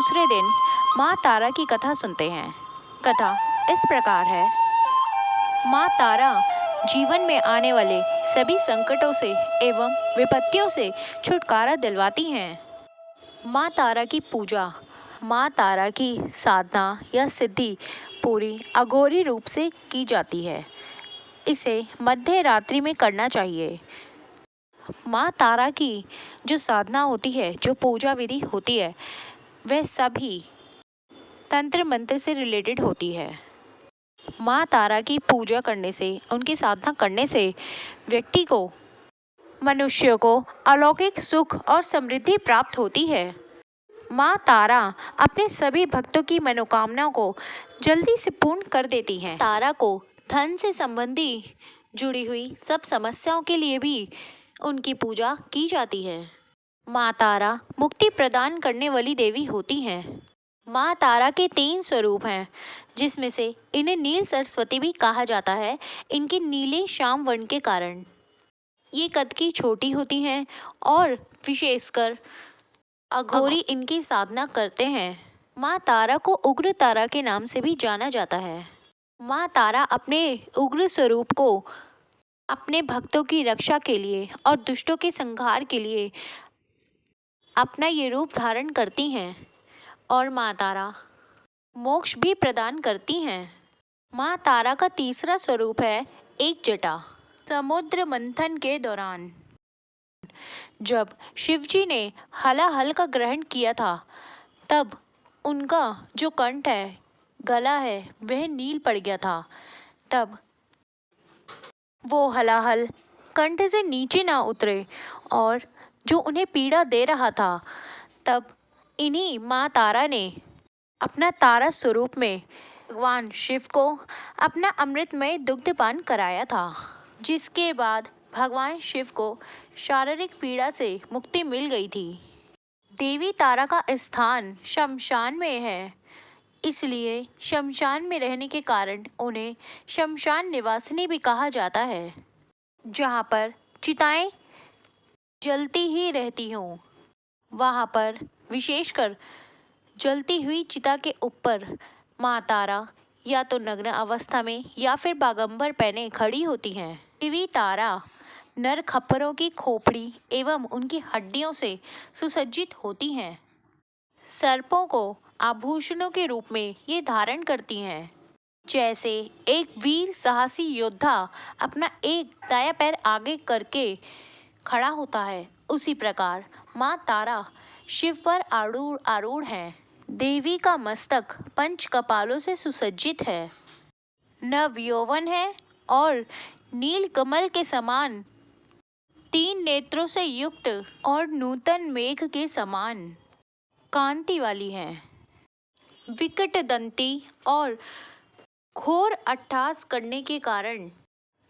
दूसरे दिन माँ तारा की कथा सुनते हैं। कथा इस प्रकार है। माँ तारा जीवन में आने वाले सभी संकटों से एवं विपत्तियों से छुटकारा दिलवाती हैं। माँ तारा की पूजा, माँ तारा की साधना या सिद्धि पूरी अघोरी रूप से की जाती है। इसे मध्य रात्रि में करना चाहिए। माँ तारा की जो साधना होती है, जो पूजा विधि होती है, वह सभी तंत्र मंत्र से रिलेटेड होती है। माँ तारा की पूजा करने से, उनकी साधना करने से व्यक्ति को, मनुष्य को अलौकिक सुख और समृद्धि प्राप्त होती है। माँ तारा अपने सभी भक्तों की मनोकामनाओं को जल्दी से पूर्ण कर देती हैं। तारा को धन से संबंधी जुड़ी हुई सब समस्याओं के लिए भी उनकी पूजा की जाती है। माँ तारा मुक्ति प्रदान करने वाली देवी होती हैं। माँ तारा के 3 स्वरूप हैं, जिसमें से इन्हें नील सरस्वती भी कहा जाता है, इनके नीले श्याम वर्ण के कारण। ये कद की छोटी होती हैं और विशेषकर अघोरी इनकी साधना करते हैं। माँ तारा को उग्र तारा के नाम से भी जाना जाता है। माँ तारा अपने उग्र स्वरूप को अपने भक्तों की रक्षा के लिए और दुष्टों के संहार के लिए अपना ये रूप धारण करती हैं और माँ तारा मोक्ष भी प्रदान करती हैं। माँ तारा का तीसरा स्वरूप है एक जटा। समुद्र मंथन के दौरान जब शिवजी ने हलाहल का ग्रहण किया था, तब उनका जो कंठ है, गला है, वह नील पड़ गया था। तब वो हलाहल कंठ से नीचे ना उतरे और जो उन्हें पीड़ा दे रहा था, तब इन्हीं माँ तारा ने अपना तारा स्वरूप में भगवान शिव को अपना अमृतमय दुग्धपान कराया था, जिसके बाद भगवान शिव को शारीरिक पीड़ा से मुक्ति मिल गई थी। देवी तारा का स्थान शमशान में है, इसलिए शमशान में रहने के कारण उन्हें शमशान निवासिनी भी कहा जाता है, जहाँ पर चिताएं जलती ही रहती हों। वहाँ पर विशेषकर जलती हुई चिता के ऊपर माँ तारा या तो नग्न अवस्था में या फिर बागंबर पहने खड़ी होती हैं। देवी तारा नर खप्परों की खोपड़ी एवं उनकी हड्डियों से सुसज्जित होती हैं। सर्पों को आभूषणों के रूप में ये धारण करती हैं। जैसे एक वीर साहसी योद्धा अपना एक दायां पैर आगे करके खड़ा होता है, उसी प्रकार माँ तारा शिव पर आरूढ़ है। देवी का मस्तक 5 कपालों से सुसज्जित है। नव यौवन है और नील कमल के समान 3 नेत्रों से युक्त और नूतन मेघ के समान कांति वाली है। विकट दंती और घोर अट्टहास करने के कारण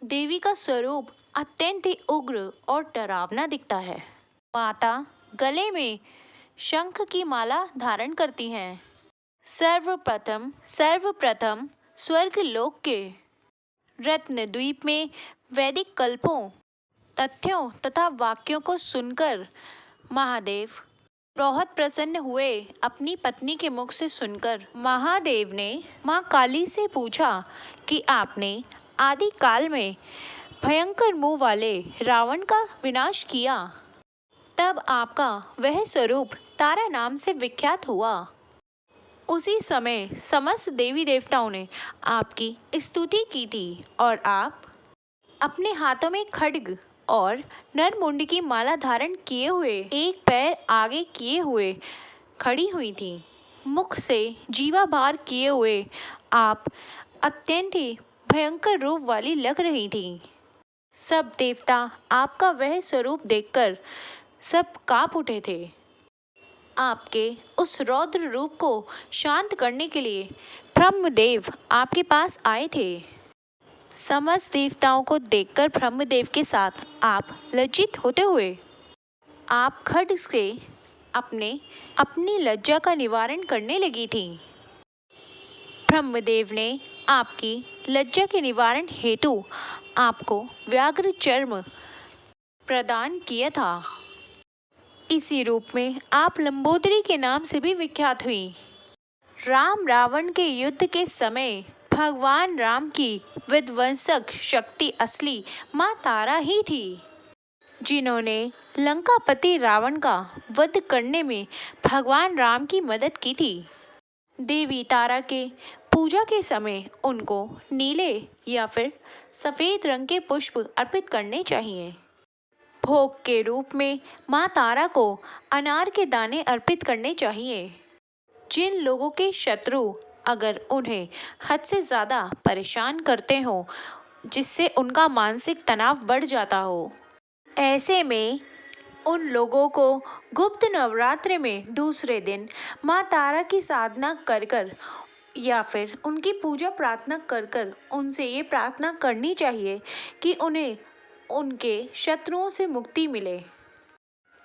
देवी का स्वरूप अत्यंत ही उग्र और डरावना दिखता है। माता गले में शंख की माला धारण करती हैं। सर्वप्रथम स्वर्ग लोक के रत्नद्वीप में वैदिक कल्पों, तथ्यों तथा वाक्यों को सुनकर महादेव बहुत प्रसन्न हुए। अपनी पत्नी के मुख से सुनकर महादेव ने माँ काली से पूछा कि आपने आदि काल में भयंकर मुंह वाले रावण का विनाश किया, तब आपका वह स्वरूप तारा नाम से विख्यात हुआ। उसी समय समस्त देवी देवताओं ने आपकी स्तुति की थी और आप अपने हाथों में खड्ग और नरमुंड की माला धारण किए हुए, एक पैर आगे किए हुए खड़ी हुई थी। मुख से जीवाभार किए हुए आप अत्यंत ही भयंकर रूप वाली लग रही थी। सब देवता आपका वह स्वरूप देखकर सब कांप उठे थे। आपके उस रौद्र रूप को शांत करने के लिए ब्रह्मदेव आपके पास आए थे। समस्त देवताओं को देखकर ब्रह्मदेव के साथ आप लज्जित होते हुए आप खड्ग से अपनी लज्जा का निवारण करने लगी थी। ब्रह्मदेव ने आपकी लज्जा के निवारण हेतु आपको व्याघ्र चर्म प्रदान किया था। इसी रूप में आप लंबोदरी के नाम से भी विख्यात हुई। राम रावण के युद्ध के समय भगवान राम की विध्वंसक शक्ति असली माँ तारा ही थी, जिन्होंने लंकापति रावण का वध करने में भगवान राम की मदद की थी। देवी तारा के पूजा के समय उनको नीले या फिर सफ़ेद रंग के पुष्प अर्पित करने चाहिए। भोग के रूप में माँ तारा को अनार के दाने अर्पित करने चाहिए। जिन लोगों के शत्रु अगर उन्हें हद से ज़्यादा परेशान करते हो, जिससे उनका मानसिक तनाव बढ़ जाता हो, ऐसे में उन लोगों को गुप्त नवरात्रि में दूसरे दिन माँ तारा की साधना कर कर या फिर उनकी पूजा प्रार्थना कर कर उनसे ये प्रार्थना करनी चाहिए कि उन्हें उनके शत्रुओं से मुक्ति मिले,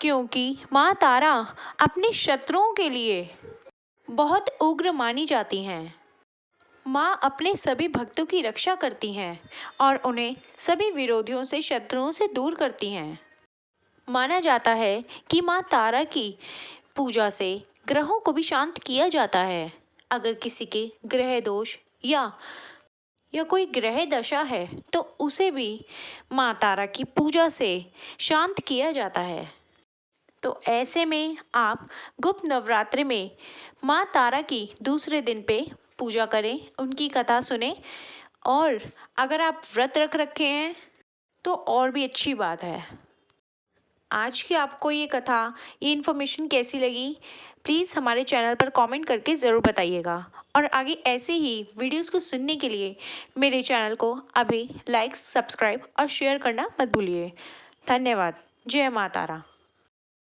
क्योंकि माँ तारा अपने शत्रुओं के लिए बहुत उग्र मानी जाती हैं। माँ अपने सभी भक्तों की रक्षा करती हैं और उन्हें सभी विरोधियों से, शत्रुओं से दूर करती हैं। माना जाता है कि माँ तारा की पूजा से ग्रहों को भी शांत किया जाता है। अगर किसी के ग्रह दोष या कोई ग्रह दशा है तो उसे भी माँ तारा की पूजा से शांत किया जाता है। तो ऐसे में आप गुप्त नवरात्रि में माँ तारा की दूसरे दिन पे पूजा करें, उनकी कथा सुने, और अगर आप व्रत रख रखे हैं तो और भी अच्छी बात है। आज की आपको ये कथा, ये इन्फॉर्मेशन कैसी लगी, प्लीज़ हमारे चैनल पर कमेंट करके ज़रूर बताइएगा। और आगे ऐसे ही वीडियोस को सुनने के लिए मेरे चैनल को अभी लाइक, सब्सक्राइब और शेयर करना मत भूलिए। धन्यवाद। जय माँ तारा।